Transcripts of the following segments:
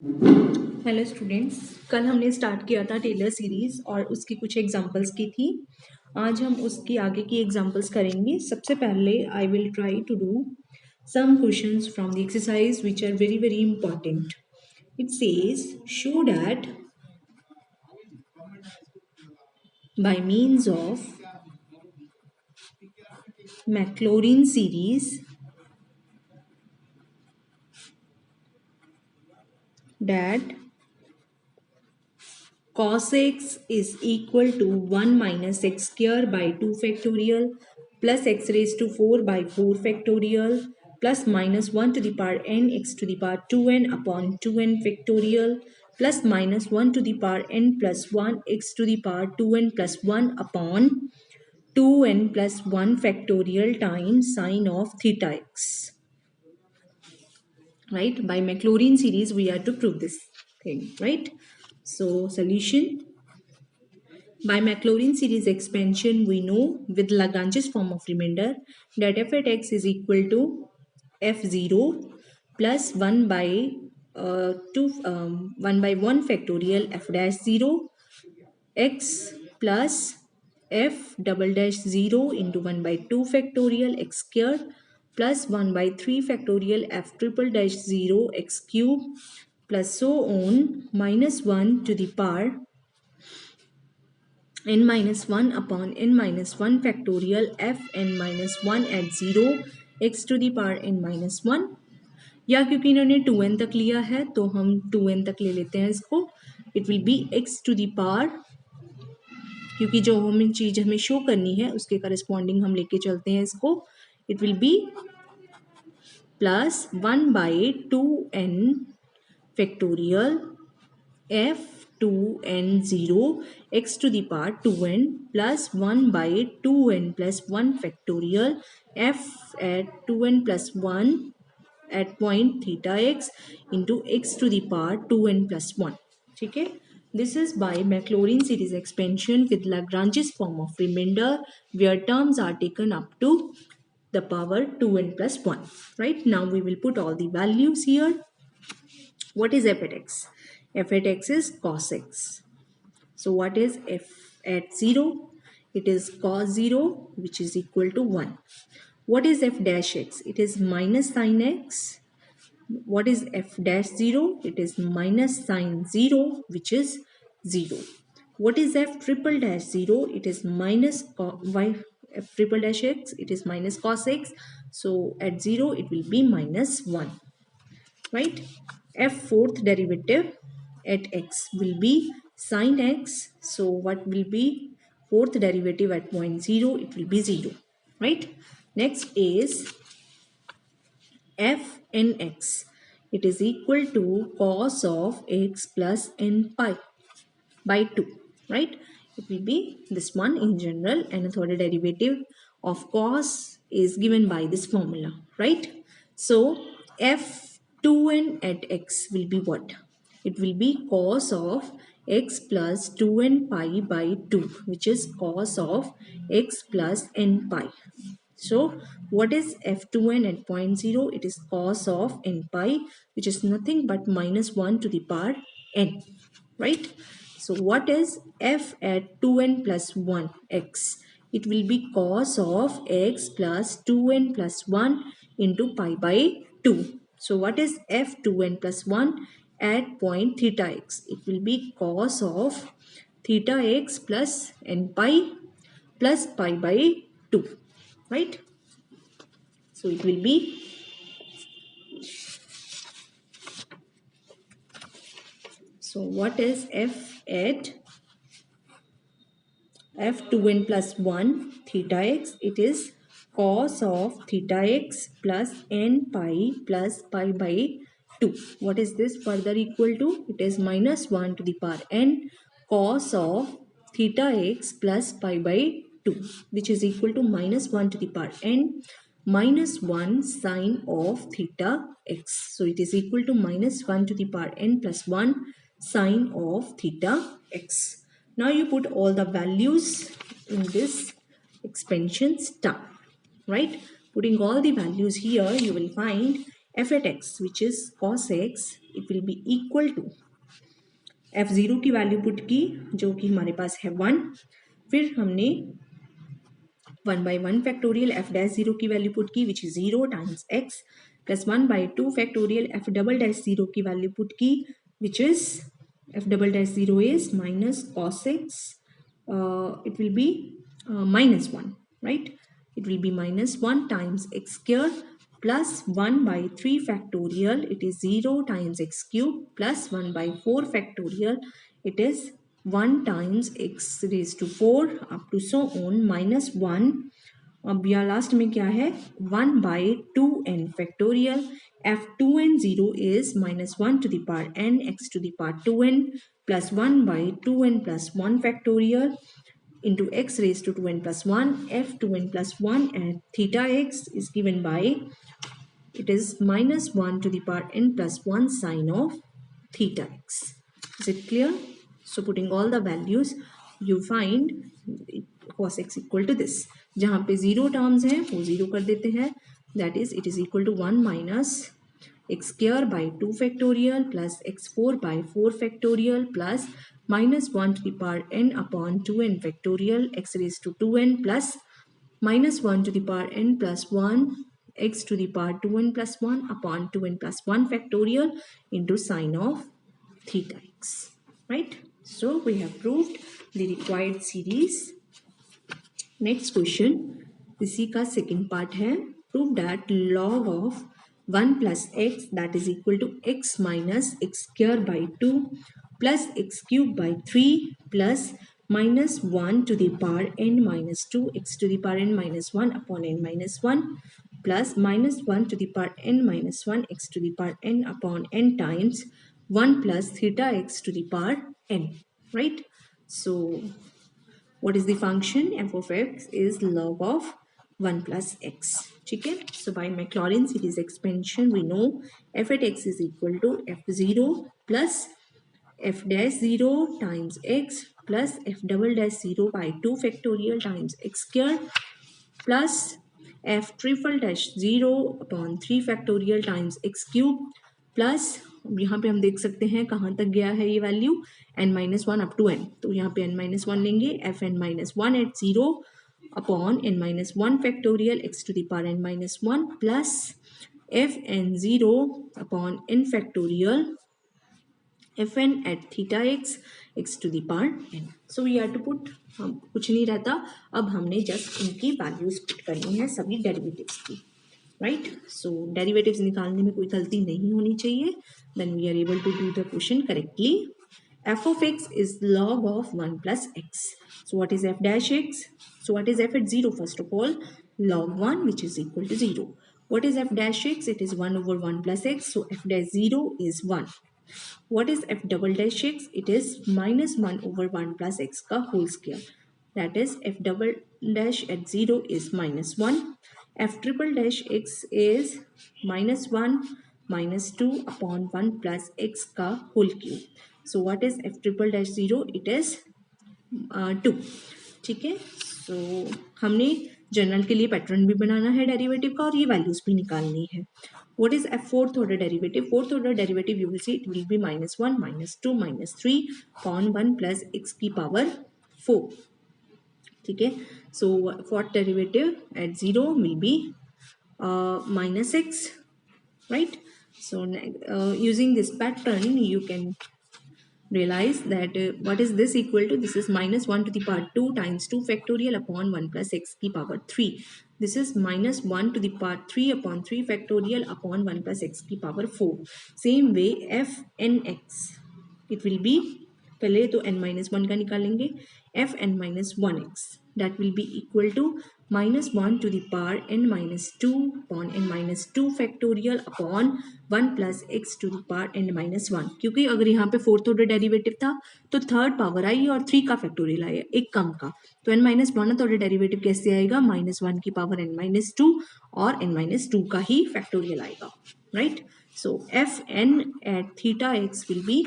Hello students, कल हमने start किया था टेलर सीरीज और उसकी कुछ एग्जांपल्स की थी। आज हम उसकी आगे की एग्जांपल्स करेंगे। सबसे पहले I will try to do some questions from the exercise which are very very important. It says show that by means of Maclaurin series that cos x is equal to 1 minus x square by 2 factorial plus x raised to 4 by 4 factorial plus minus 1 to the power n x to the power 2n upon 2n factorial plus minus 1 to the power n plus 1 x to the power 2n plus 1 upon 2n plus 1 factorial times sine of theta x. Right? By Maclaurin series, we are to prove this thing. Right? So, solution. By Maclaurin series expansion, we know with Lagrange's form of remainder that f at x is equal to f0 plus 1 by 1 by 1 factorial f dash 0 x plus f double dash 0 into 1 by 2 factorial x squared plus 1 by 3 factorial f triple dash 0 x cube plus so on minus 1 to the power n minus 1 upon n minus 1 factorial f n minus 1 at 0 x to the power n minus 1. या क्योंकि इन्होंने 2n तक लिया है तो हम 2n तक ले लेते हैं इसको. It will be x to the power, क्योंकि जो हमें चीज हमें शो करनी है उसके करस्पॉन्डिंग हम लेके चलते हैं इसको. It will B plus 1 by 2n factorial f 2n0 x to the power 2n plus 1 by 2n plus 1 factorial f at 2n plus 1 at point theta x into x to the power 2n plus 1. ठीक है. This is by Maclaurin series expansion with Lagrange's form of remainder where terms are taken up to the power 2n plus 1. Right? Now we will put all the values here. What is f at x? F at x is cos x. So what is f at 0? It is cos 0 which is equal to 1. What is f dash x? It is minus sin x. What is f dash 0? It is minus sin 0 which is 0. What is f triple dash 0? It is minus y. F triple dash x, it is minus cos x. So at 0 it will be minus 1. Right? F fourth derivative at x will be sin x. So what will be fourth derivative at point 0? It will be 0. Right? Next is f n x. It is equal to cos of x plus n pi by 2. Right? It will be this one in general, and a third derivative of cos is given by this formula. Right? So f2n at x will be what? It will be cos of x plus 2n pi by 2, which is cos of x plus n pi. So what is f2n at point 0? It is cos of n pi, which is nothing but minus 1 to the power n. Right? So what is f at 2n plus 1 x? It will be cos of x plus 2n plus 1 into pi by 2. So what is f 2n plus 1 at point theta x? It will be cos of theta x plus n pi plus pi by 2. Right? So it will be what is f at f2n plus 1 theta x? It is cos of theta x plus n pi plus pi by 2. What is this further equal to? It is minus 1 to the power n cos of theta x plus pi by 2, which is equal to minus 1 to the power n minus 1 sine of theta x. So it is equal to minus 1 to the power n plus 1 sine of theta x. Now you put all the values in this expansion star. Right? Putting all the values here, you will find f at x which is cos x, it will be equal to f0 की value put की जो कि हमारे पास है 1, फिर हमने 1/1 factorial f dash 0 की value put की which is 0 times x plus 1/2 factorial f double dash 0 की वैल्यू पुट की which is f double dash 0 is minus cos x, it will be minus 1, right? It will be minus 1 times x square plus 1/3 factorial, it is 0 times x cube plus 1/4 factorial, it is 1 times x raised to 4 up to so on minus 1. अब यहाँ last में क्या है 1/2n factorial, f2n0 is minus 1 to the power n x to the power 2n plus 1/2n plus 1 factorial into x raised to 2n plus 1, f2n plus 1 and theta x is given by, it is minus 1 to the power n plus 1 sine of theta x. Is it clear? So putting all the values you find cos x equal to this. जहाँ पे zero terms हैं वो zero कर देते हैं, that is it is equal to 1 minus x square by 2 factorial plus x4 by 4 factorial plus minus 1 to the power n upon 2n factorial x raised to 2n plus minus 1 to the power n plus 1 x to the power 2n plus 1 upon 2n plus 1 factorial into sine of theta x, right? So we have proved the required series. Next question इसी का second part है, prove that log of 1 plus x that is equal to x minus x square by 2 plus x cube by 3 plus minus 1 to the power n minus 2 x to the power n minus 1 upon n minus 1 plus minus 1 to the power n minus 1 x to the power n upon n times 1 plus theta x to the power n, right? So what is the function? F of x is log of 1 plus x. ठीक है, so by Maclaurin series expansion we know f at x is equal to f0 plus f dash 0 times x plus f double dash 0 by 2 factorial times x square plus f triple dash 0 upon 3 factorial times x cube plus यहाँ पे हम देख सकते हैं कहाँ तक गया है ये value n-1 up to n, तो यहाँ पे n-1 लेंगे fn-1 at 0 upon n-1 factorial x to the power n-1 plus fn0 upon n factorial fn at theta x to the power n. So we have to put, हम कुछ नहीं रहता, अब हमने जस्ट इनकी वैल्यूज पुट करनी है सभी डेरिवेटिव्स की, राइट? सो डेरिवेटिव्स निकालने में कोई गलती नहीं होनी चाहिए, then we are able to do the question correctly. f of x is log of 1 plus x. So what is f dash x? So what is f at 0? First of all, log 1 which is equal to 0. What is f dash x? It is 1 over 1 plus x. So f dash 0 is 1. What is f double dash x? It is minus 1 over 1 plus x का whole square. That is f double dash at 0 is minus 1. F triple dash x is minus 1 minus 2 upon 1 plus x का whole cube. So what is f triple dash 0? It is 2. ठीक है, so हमने general के लिए pattern भी बनाना है derivative का और ये वैल्यूज भी निकालनी है. What is f fourth order derivative? Fourth order derivative you will see it will be minus 1 minus 2 minus 3 upon 1 plus x की power 4. ठीक है, so fourth derivative at 0 will be minus x, right? So using this pattern you can realize that what is this equal to? This is minus 1 to the power 2 times 2 factorial upon 1 plus x की power 3. This is minus 1 to the power 3 upon 3 factorial upon 1 plus x की power 4. Same way f n x, it will be, पहले तो n minus 1 का निकालेंगे, f n minus 1x, that will be equal to minus 1 to the power n minus 2 upon n minus 2 factorial upon 1 plus x to the power n minus 1. क्योंकि अगर यहाँ पे fourth order derivative था तो third power आई और 3 का factorial आया, एक कम का, तो n minus one order derivative कैसे आएगा? माइनस 1 की पावर n माइनस 2 और n माइनस 2 का ही फैक्टोरियल आएगा, right? So f n at theta x will be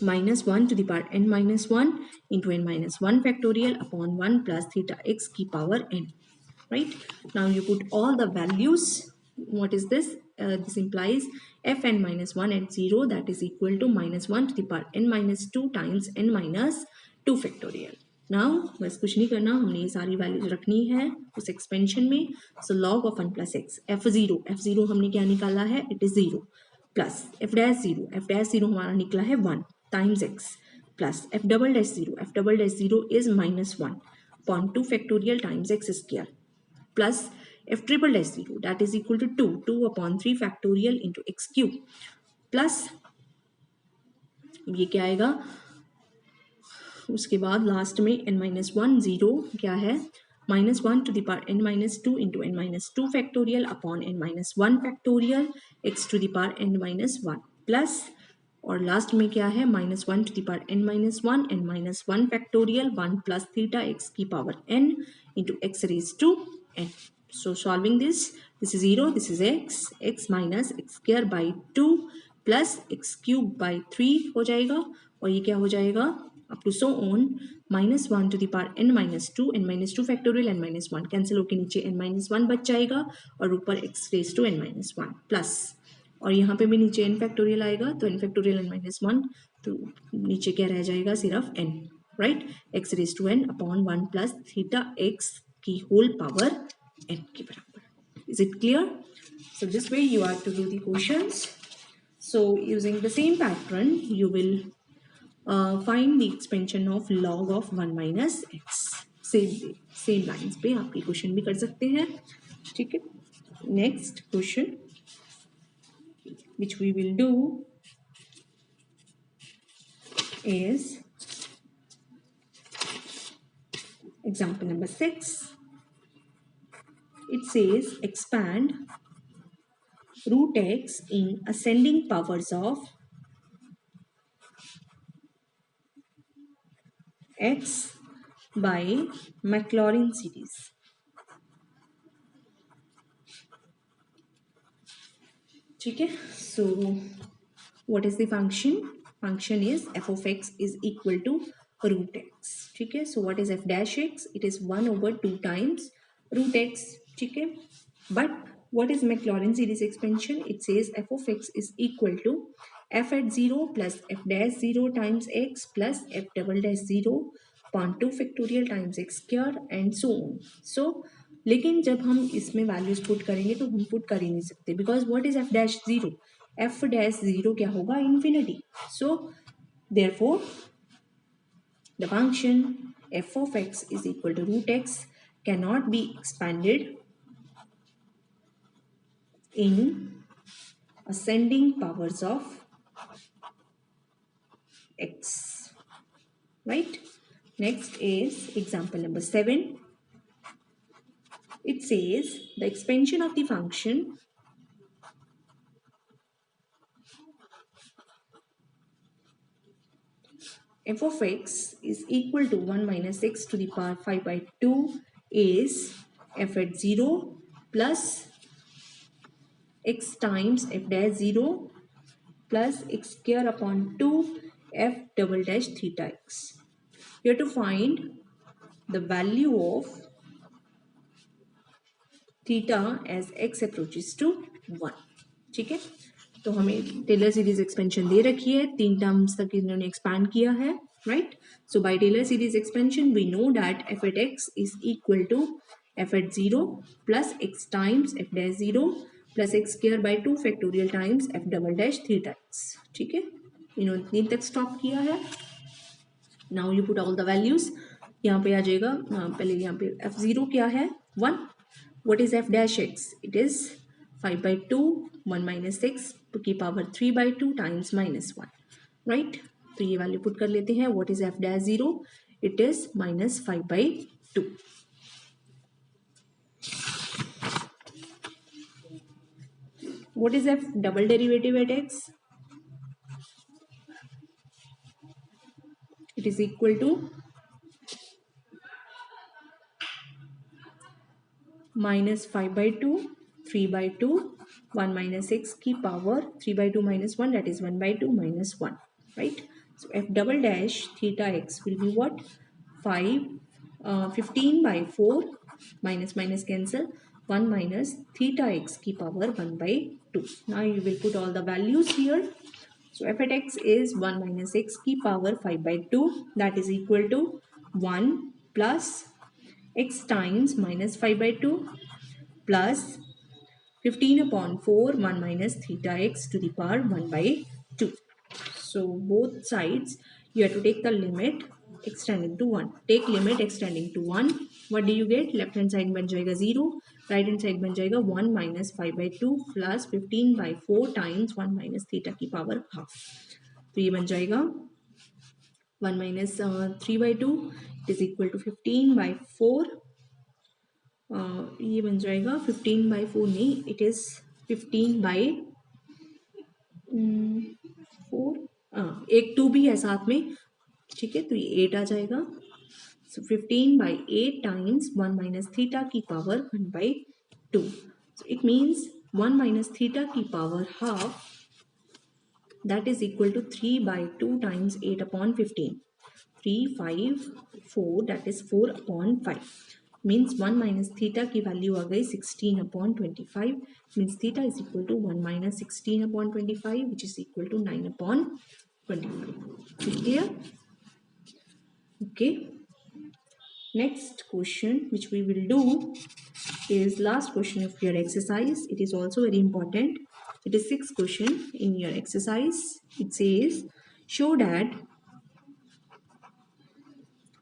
minus 1 to the power n minus 1 into n minus 1 factorial upon 1 plus theta x की power n, right? Now you put all the values what is this? This implies fn minus 1 at 0, that is equal to minus 1 to the power n minus 2 times n minus 2 factorial. Now बस कुछ नहीं करना, हमने ये सारी values रखनी है उस एक्सपेंशन में. So log of 1 plus x, f0 हमने क्या निकाला है, इट इज 0 प्लस f'0 हमारा निकला है 1 times x plus f'0 is minus 1 upon 2 factorial times x square plus f'0 that is equal to 2 upon 3 factorial into x cube plus ये क्या आएगा, उसके बाद लास्ट में n माइनस 1 0 क्या है, minus 1 to the power n minus 2 into n minus 2 factorial upon n minus 1 factorial x to the power n minus 1 plus, और last में क्या है, minus 1 to the power n minus 1 factorial 1 plus theta x की power n into x raise to n. So solving this is 0, this is x minus x square by 2 plus x cube by 3 हो जाएगा, और ये क्या हो जाएगा, up to so on minus 1 to the power n minus 2 factorial n minus 1 cancel होके नीचे n minus 1 बच जाएगा, और ऊपर x raise to n minus 1 plus, और यहाँ पे भी नीचे n फैक्टोरियल आएगा, तो n फैक्टोरियल n minus 1, तो नीचे क्या रह जाएगा, सिर्फ n, right, x raise to n upon 1 plus theta x की होल पावर n के बराबर. Is it clear? So this way you are to do the questions. So using the same pattern you will find the expansion of log of 1 minus x. same lines पे आप ये question भी कर सकते हैं, ठीक है. Next question which we will do is example number 6. It says expand root x in ascending powers of x by Maclaurin series. ठीक है, so what is the function? Function is f of x is equal to root x. ठीक है, so what is f dash x? It is 1 over 2 times root x. ठीक है, but what is Maclaurin series expansion? It says f of x is equal to f at 0 plus f dash 0 times x plus f double dash 0 upon 2 factorial times x square and so on. So लेकिन जब हम इसमें values put करेंगे तो हम put कर ही नहीं सकते, because what is f dash 0? f dash 0 क्या होगा, infinity. So therefore the function f of x is equal to root x cannot be expanded in ascending powers of x, right? Next is example number 7. It says the expansion of the function f of x is equal to 1 minus x to the power 5 by 2 is f at 0 plus x times f dash 0 plus x square upon 2 f double dash theta x. You have to find the value of theta as x approaches to 1. ठीक है, तो हमें Taylor series expansion दे रखी है, 3 terms तक इन्होंने expand किया है, right. So by Taylor series expansion we know that f at x is equal to f at 0 plus x times f dash 0 plus x square by 2 factorial times f double dash theta x. ठीक है, इन्होंने 3 तक stop किया है. Now you put all the values, यहाँ पे आ जाएगा, पहले यहाँ पे f0 क्या है, 1. What is f dash x? It is 5 by 2 1 minus 6 की power 3 by 2 times minus 1, right? तो ये वैल्यू पुट कर लेते हैं. What is f dash 0? It is minus 5 by 2. What is f double derivative at x? It is equal to minus 5 by 2 3 by 2 1 minus 6 की power 3 by 2 minus 1, that is 1 by 2 minus 1, right? So f double dash theta x will be what? 15 by 4 minus minus cancel, 1 minus theta x की power 1 by 2. Now you will put all the values here. So f at x is 1 minus x की power 5 by 2, that is equal to 1 plus x times minus 5 by 2 plus 15 upon 4 1 minus theta x to the power 1 by 2. So both sides you have to take the limit extending to 1. Take limit extending to 1. What do you get? Left hand side बन जाएगा 0, right hand side बन जाएगा 1 minus 5 by 2 plus 15 by 4 times 1 minus theta की power half. तो ये बन जाएगा 1 minus 3 by 2 is equal to 15 by 4. ये बन जाएगा 15 by 4 नहीं, it is 15 by 4. एक 2 भी है साथ में, ठीक है, तो ये 8 आ जाएगा. So 15 by 8 times 1 minus theta की power 1 by 2. So it means 1 minus theta की power half, that is equal to 3 by 2 times 8 upon 15. 3, 5, 4, that is 4 upon 5. Means 1 minus theta की value आ गई 16 upon 25. Means theta is equal to 1 minus 16 upon 25, which is equal to 9 upon 25. Clear? Okay. Next question which we will do is last question of your exercise. It is also very important. It is 6th question in your exercise. It says, show that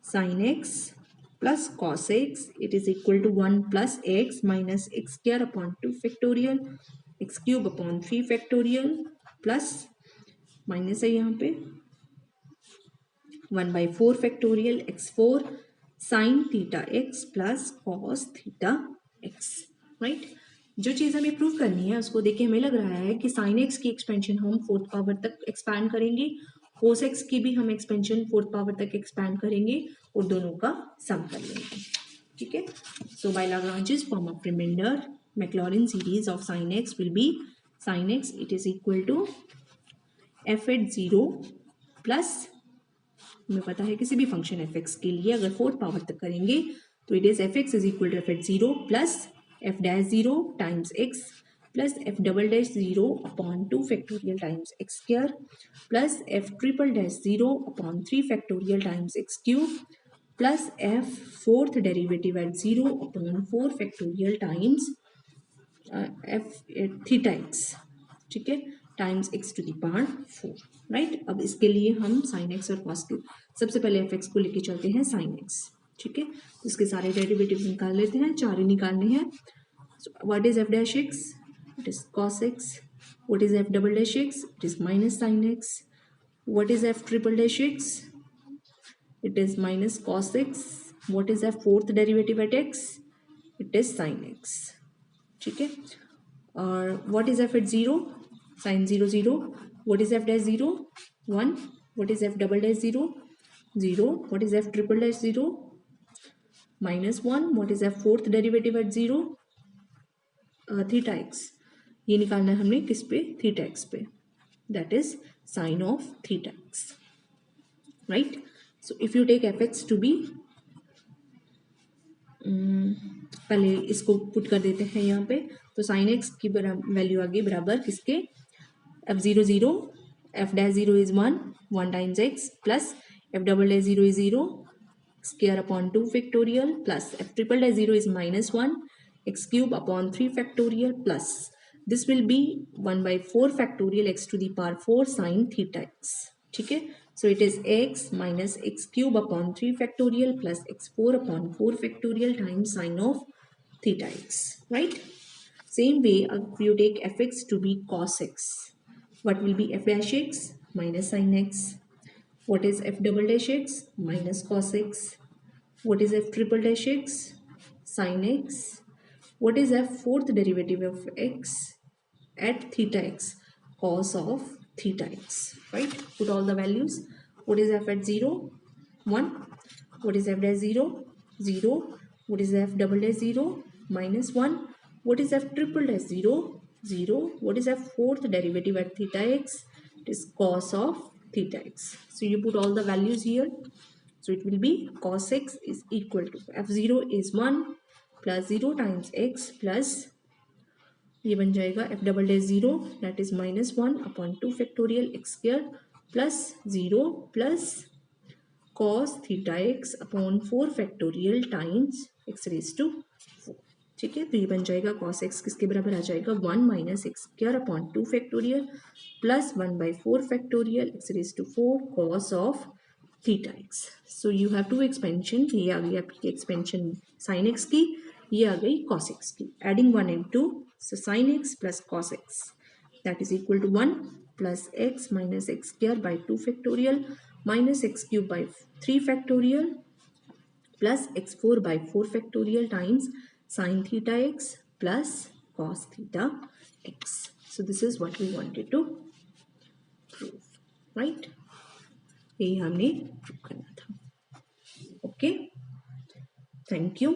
sin x plus cos x it is equal to 1 plus x minus x square upon 2 factorial x cube upon 3 factorial plus minus है यहाँ पे 1 by 4 factorial x4 sin theta x plus cos theta x. Right, जो चीज़ हमें prove करनी है उसको देख के हमें लग रहा है कि sin x की एक्सपेंशन हम 4th पावर तक एक्सपैंड करेंगे, cos x की भी हम एक्सपेंशन 4th पावर तक एक्सपैंड करेंगे और दोनों का सम कर लेंगे. ठीक है. So by Lagrange's form of remainder Maclaurin series of sin x will be sin x it is equal to f at 0 plus, हमें पता है किसी भी फंक्शन एफ एक्स के लिए अगर 4th पावर तक करेंगे तो it is f x is equal to f at 0 plus f dash 0 times x plus f double dash 0 upon 2 factorial times x square plus f triple dash 0 upon 3 factorial times x cube plus f 4th derivative at 0 upon 4 factorial times f theta x, ठीक है, times x to the power 4. Right, अब इसके लिए हम sine x और cos के सबसे पहले एफ एक्स को लेके चलते हैं साइन एक्स. ठीक है, तो इसके सारे डेरिवेटिव निकाल लेते हैं, 4 ही निकालने हैं. What is f dash x? It is cos x. What is f double dash x? It is minus sine x. What is f triple dash x? It is minus cos x. What is f 4th derivative at x? It is sine x. ठीक है, और what is f at 0? sin 0 0. What is f dash 0? 1. What is f double dash 0? 0. What is f triple dash 0? Minus 1. What is f 4th derivative at 0? Theta x. ये निकालना है हमने किस पे? Theta x पे. That is sin of theta x. Right? So if you take f x to be पहले इसको put कर देते हैं यहाँ पे, तो sin x की वैल्यू आ गई बराबर किसके? f0 0, f dash 0 is 1 times x plus f double dash 0 is 0 square upon 2 factorial plus f triple dash 0 is minus 1 x cube upon 3 factorial plus this will be 1 by 4 factorial x to the power 4 sin theta x. ठीक है, so it is x minus x cube upon 3 factorial plus x4 upon 4 factorial times sin of theta x. Right, same way if you take fx to be cos x, what will be f dash x? Minus sin x. What is f double dash x? Minus cos x. What is f triple dash x? Sin x. What is f 4th derivative of x at theta x? Cos of theta x. Right, put all the values. What is f at 0? 1. What is f dash 0? 0. What is f double dash 0? Minus 1. What is f triple dash 0? 0. What is f 4th derivative at theta x? It is cos of theta x. So you put all the values here. So it will be cos x is equal to f0 is 1, plus 0 times x plus ये बन जाएगा f double dash 0 that is -1/2 factorial x square plus 0 plus cos theta x upon 4 factorial times x raise to 4। ठीक है, तो ये बन जाएगा cos x किसके बराबर आ जाएगा 1 minus x square upon 2 factorial plus 1/4 factorial x raise to 4 cos of theta x. So you have to expansion, ये आ गई आपकी एक्सपेंशन साइन एक्स की, ये आ गई cos x की। Adding 1 and 2, so sin x plus cos x that is equal to 1 plus x minus x square by 2 factorial minus x cube by 3 factorial plus x4 by 4 factorial times sin theta x plus cos theta x. So this is what we wanted to prove, right? यही हमने prove करना था. Okay, thank you.